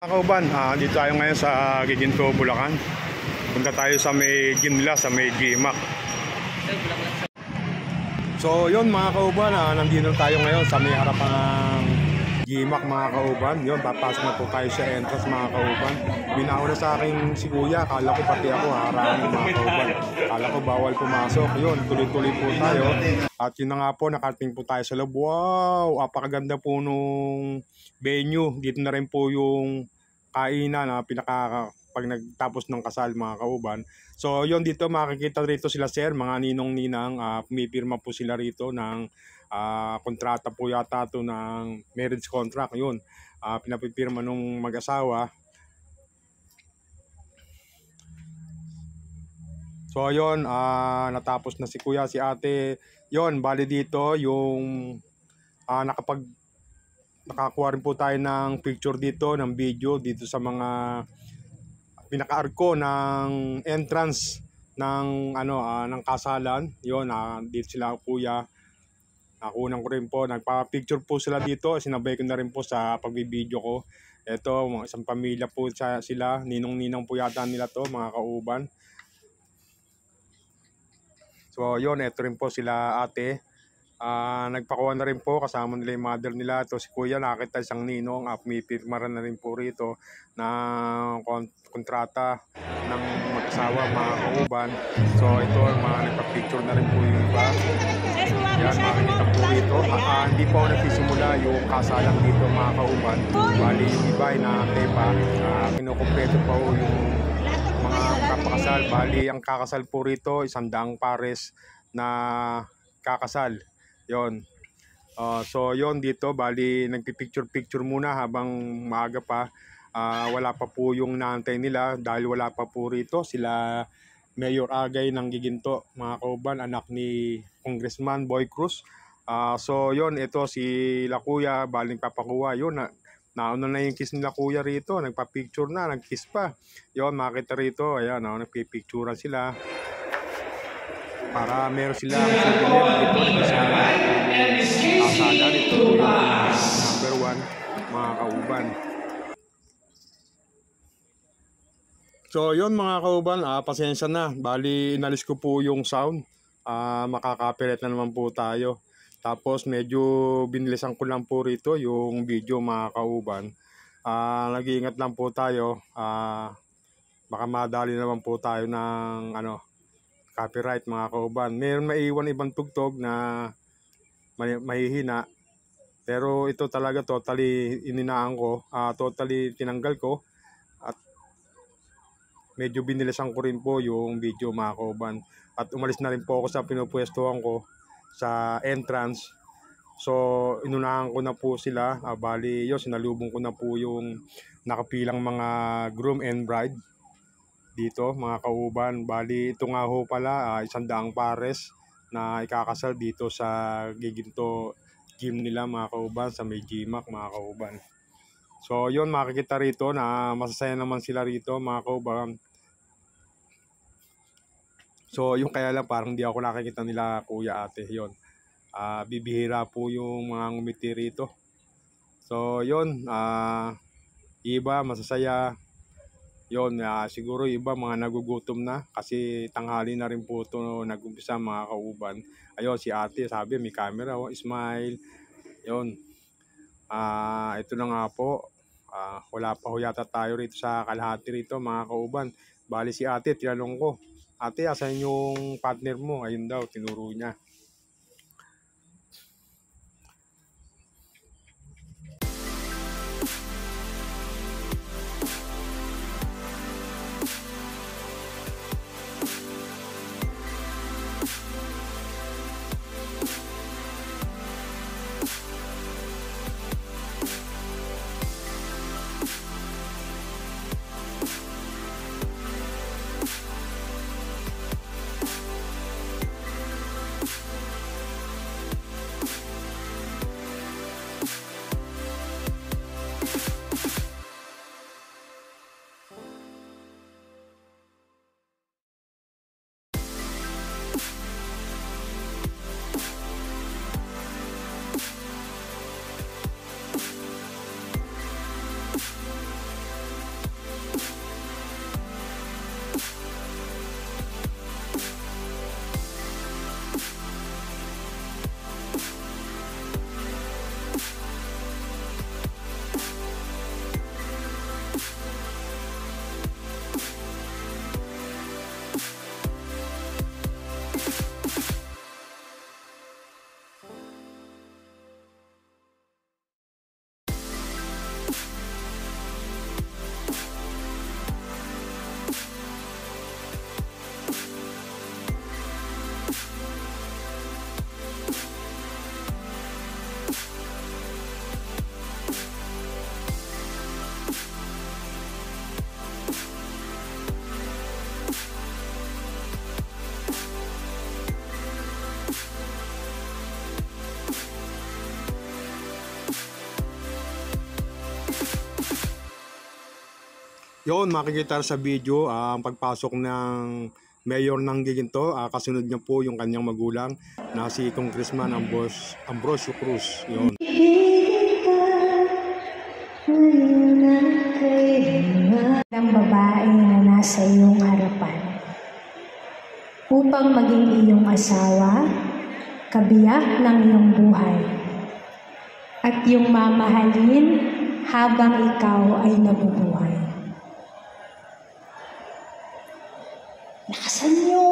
Kauban, dito tayo ngayon sa Giginto, Bulacan. Punta tayo sa may Ginla, sa may Gimac. So yun mga kauban, nandito tayo ngayon sa may harapan ng Gimac mga kauban. Yun, papasok na po tayo sa entrance mga kauban. Binauna sa akin si kuya, kala ko pati ako harang mga kauban. Kala ko bawal pumasok. Yun, tuloy-tuloy po tayo. At yun na nga po, nakarating po tayo sa loob. Wow, apakaganda po nung venue. Dito na rin po yung kainan na pag nagtapos ng kasal mga kauban. So yon, dito makikita rito sila sir, mga ninong-ninang, pumipirma po sila rito ng kontrata po yata to ng marriage contract. Yun, pinapipirma nung mag-asawa. So yon, natapos na si kuya, si ate. Yon, bali dito yung nakakuha rin po tayo ng picture dito, ng video dito sa mga pinaka-arko ng entrance ng ng kasalan. Yon, dito sila kuya. Nakunan ko rin po, nagpa-picture po sila dito. Sinabay ko na rin po sa pagbibideo ko. Ito, isang pamilya po sila, ninong-ninang po yata nila to mga kauban. So yon, ito rin po sila ate. Nagpakuha na rin po, kasama nila yung mother nila. Ito si kuya, nakita isang ninong, pumipirma na rin po rito na kontrata ng mag-asawa mga kauban. So ito, mga nagpa-picture na rin po yung iba. Yan, makikita po rito. Hindi po ako nagsisimula yung kasalang dito mga kauban. Bali yung iba ay nakakay pa. Kinukumpleto pa po yung mga kapakasal. Bali ang kakasal po rito, 100 pares na kakasal. Yon. So yon, dito bali nagpipicture muna habang maaga pa. Wala pa po yung naantay nila dahil wala pa po rito sila Mayor Agay ng Giginto mga kauban, anak ni Congressman Boy Cruz. So yon, ito si la kuya bali nagpapakuha. Yun, nauna na yung kiss nila kuya rito, nagpa-picture na, nag-kiss pa. Yon, makita rito, ayan, nagpipicturean sila para meron sila souvenir dito sa kasalan. Ito yung number 1 mga kauban. So yun mga kauban, pasensya na, bali inalis ko po yung sound. Makaka-copyright na naman po tayo. Tapos medyo binilisan ko lang po rito yung video mga kauban. Nag-iingat lang po tayo, baka madali naman po tayo ng copyright mga kauban. Meron maiwan ibang tugtog na mahihina, pero ito talaga totally ininaan ko, totally tinanggal ko, at medyo binilisan ko rin po yung video mga kauban. At umalis na rin po ako sa pinupwestuhan ko sa entrance. So inunahan ko na po sila, bali yun, sinalubong ko na po yung nakapilang mga groom and bride dito mga kauban. Bali ito nga ho pala, 100 pares na ikakasal dito sa Giginto gym nila mga kauban, sa may Gimac mga kauban. So yun, makikita rito na masasaya naman sila rito mga kauban. So yung kaya lang parang hindi ako nakikita nila kuya ate. Yun, bibihira po yung mga ngumiti rito. So yun, iba masasaya. Yon, siguro iba mga nagugutom na kasi tanghali na rin po ito nag-umpisa mga kauban. Ayun, si ate sabi may camera, smile. Yon, ito na nga po, wala pa ho yata tayo rito sa kalahati rito mga kauban. Bali si ate, tinanong ko, ate asan yung partner mo? Ayun daw, tinuro niya. Yon, makikita sa video ang pagpasok ng mayor ng Giginto. Kasunod niya po yung kanyang magulang na si Congressman Ambrosio Cruz. Yon. Ng babae na nasa iyong harapan upang maging iyong asawa, kabiyak ng iyong buhay, at iyong mamahalin habang ikaw ay nabubuhay. Lakasan niyo!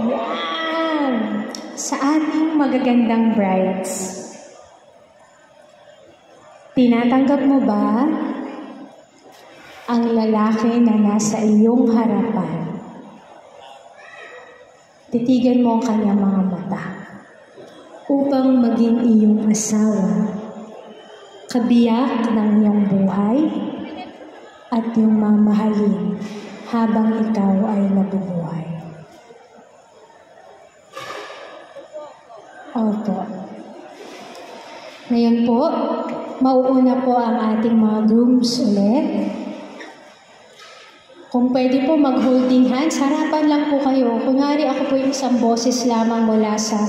Yan! Sa ating magagandang brides, tinatanggap mo ba ang lalaki na nasa iyong harapan? Titigan mo ang kanyang mga mata upang maging iyong asawa, kabiyak ng iyong buhay, at iyong mamahalin habang ikaw ay nabubuhay. Opo. Ngayon po, mauuna po ang ating mga grooms ulit. Kung pwede po mag-holding hands, harapan lang po kayo. Kunwari ako po yung isang boses lamang mula sa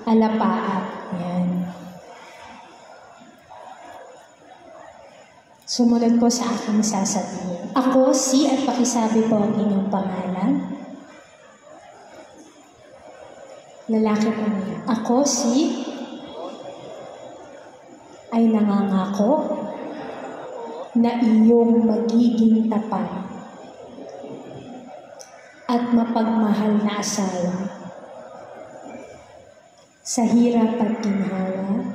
alapaap. Yan. Sumunod po sa aking sasabihin. Ako si, at pakisabi po ang inyong pangalan. Lalaki po niya. Ako si ay nangangako na iyong magiging tapat at mapagmahal na asawa sa hirap at ginhawa,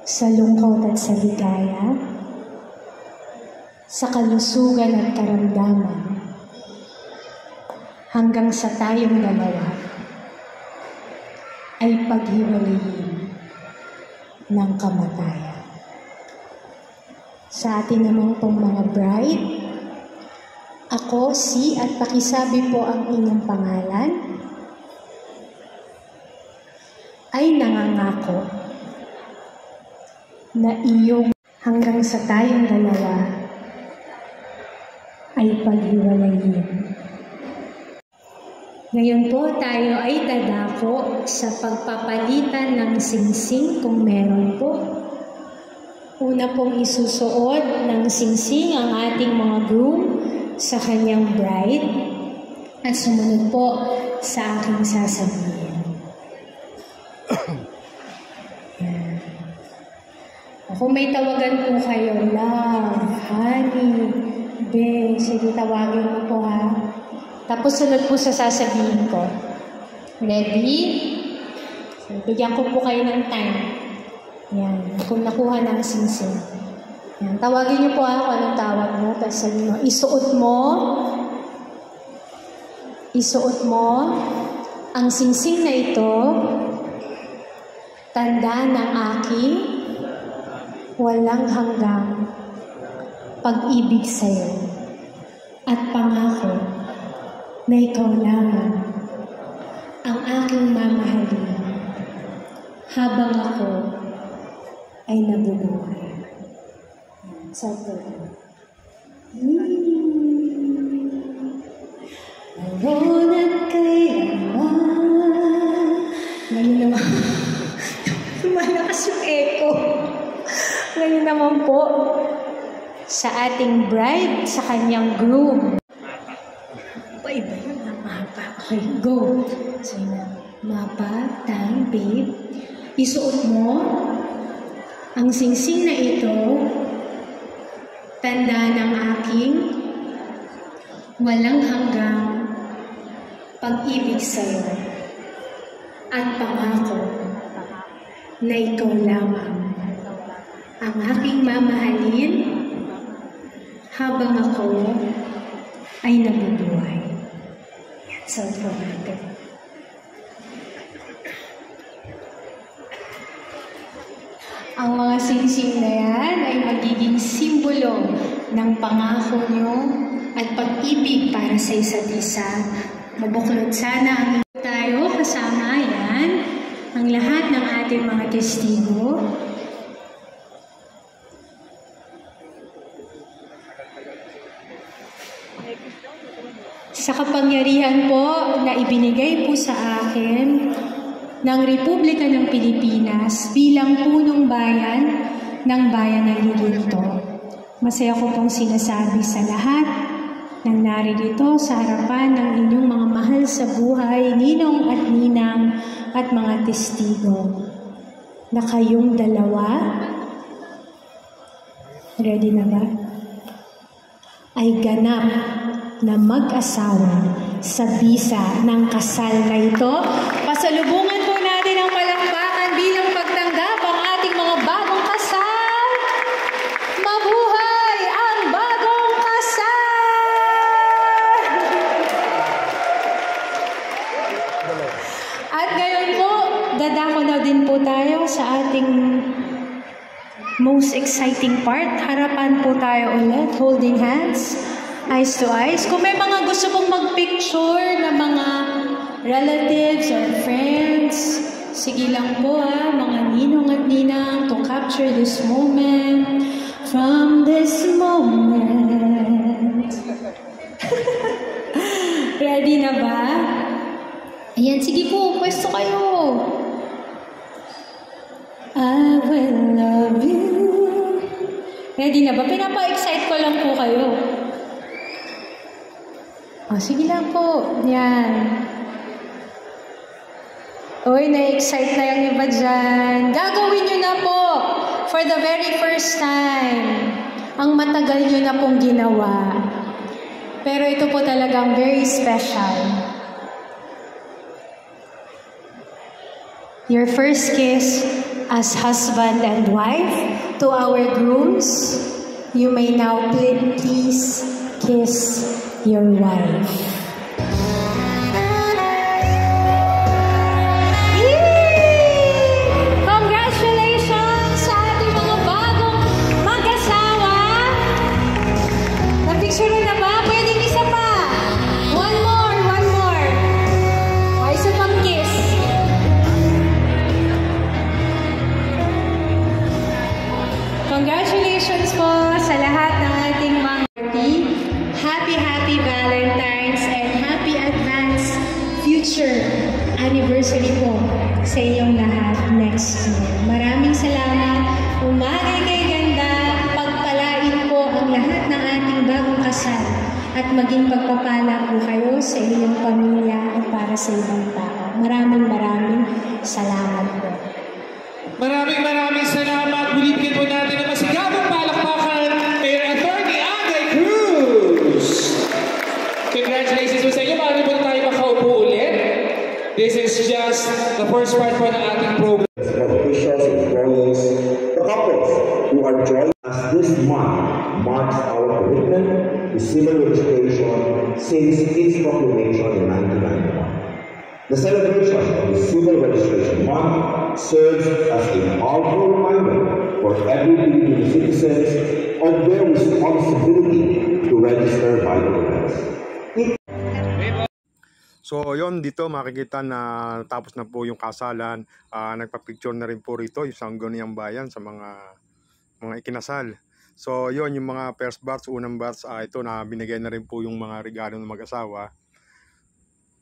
sa lungkot at sa ligaya, sa kalusugan at karamdaman, hanggang sa tayong dalawa ay paghiwalayin ng kamatayan. Sa atin naman pong mga bride, ako si, at pakisabi po ang inyong pangalan, ay nangangako na iyong hanggang sa tayong dalawa ay paghiwalayin. Ngayon po tayo ay dadako sa pagpapalitan ng singsing kung meron po. Una pong isusuot ng singsing ang ating mga groom sa kanyang bride, at sumunod po sa aking sasabihin. Kung may tawagan po kayo, love, honey, be, sige tawagin mo po ha. Tapos sunod po sa sasabihin ko. Ready? So, bigyan ko po kayo ng time. Yan, kung nakuha ng singsing. Yan, tawagin niyo po ako anong tawag mo. Tapos sabihin mo, isuot mo ang singsing na ito, tanda ng aking walang hanggang pag-ibig sa'yo at pangako na ikaw lamang ang aking mamahalin habang ako ay nabubuhay. Ngayon at kailanman. Ngayon naman, lumalakas yung echo. Ngayon naman po, sa ating bride, sa kanyang groom. Iba yun, mapa. Okay, go. So, mapa, time, babe. Isuot mo ang singsing na ito, tanda ng aking walang hanggang pag-ibig sa'yo at pangako na ikaw lamang ang aking mamahalin habang ako ay nabubuhay. Sound for natin. Ang mga singsing na yan ay magiging simbolo ng pangako nyo at pag-ibig para sa isa't isa. Mabuklod sana ang tayo kasama yan, ang lahat ng ating mga testigo. sa kapangyarihan po na ibinigay po sa akin ng Republika ng Pilipinas bilang punong bayan ng Bayan ng Iginto. Masaya ko pong sinasabi sa lahat ng naririto sa harapan ng inyong mga mahal sa buhay, ninong at ninang at mga testigo, na kayong dalawa, ready na ba? Ay ganap na mag-asawa sa bisa ng kasal na ito. Pasalubungan po natin ang palakpakan bilang pagtanggap ang ating mga bagong kasal. Mabuhay ang bagong kasal! At ngayon po, dadako na din po tayo sa ating most exciting part. Harapan po tayo ulit, holding hands, eyes to eyes. Kung may mga gusto pong mag-picture na mga relatives or friends, sige lang po mga ninong at ninang, to capture this moment. From this moment. Ready na ba? Ayan, sige po, pwesto kayo. I will love you. Ready na ba? Pinapa-excite ko lang po kayo. Sige lang po. Yan. Uy, na-excite na yung iba dyan. Gagawin nyo na po for the very first time. Ang matagal nyo na pong ginawa. Pero ito po talagang very special. Your first kiss as husband and wife to our grooms. You may now please kiss your wife. Congratulations sa ating mga bagong mag-asawa. Na-picture na ba? Pwedeng isa pa. One more. Isa pang kiss. Congratulations po sa lahat ng ating mga Happy Valentine's and happy advance future anniversary po sa inyong lahat next year. Maraming salamat. Umagay kay ganda. Pagpalain po ang lahat ng ating bagong kasal at maging pagpapala po kayo sa inyong pamilya at para sa ibang tao. Maraming salamat po. Maraming salamat. Bulitin po natin ang masigabong palakpakan kay Attorney Agay Cruz. Congratulations po sa inyo. Maaari po tayo makaupo ulit. This is just the first part po ng ating program. Officials, employees, the couples who are joining us this month marks our commitment to civil registration since its proclamation in 1991. The celebration of the Civil Registration Month serves as a powerful reminder for every Filipino citizens of their responsibility to register vital events. So yon, dito makikita na tapos na po yung kasalan. Nagpa-picture na rin po rito yung Sangguniang Bayan sa mga ikinasal. So yon, yung mga first batch, unang batch, ito na binigay na rin po yung mga regalo ng mag-asawa.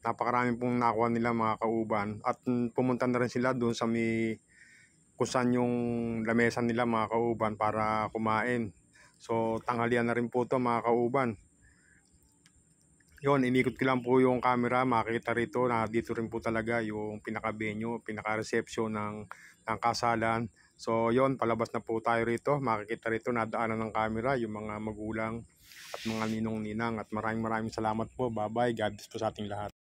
Napakarami pong nakuha nila mga kauban at pumunta na rin sila doon sa kung saan yung lamesa nila mga kauban para kumain. So tanghalian na rin po to mga kauban. Yon, inikot ko lang po yung camera, makikita rito na dito rin po talaga yung pinaka-venue, pinaka-reception ng kasalan. So yon, palabas na po tayo rito, makikita rito nadaanan ng camera yung mga magulang at mga ninong-ninang at maraming salamat po. Bye-bye, God bless po sa ating lahat.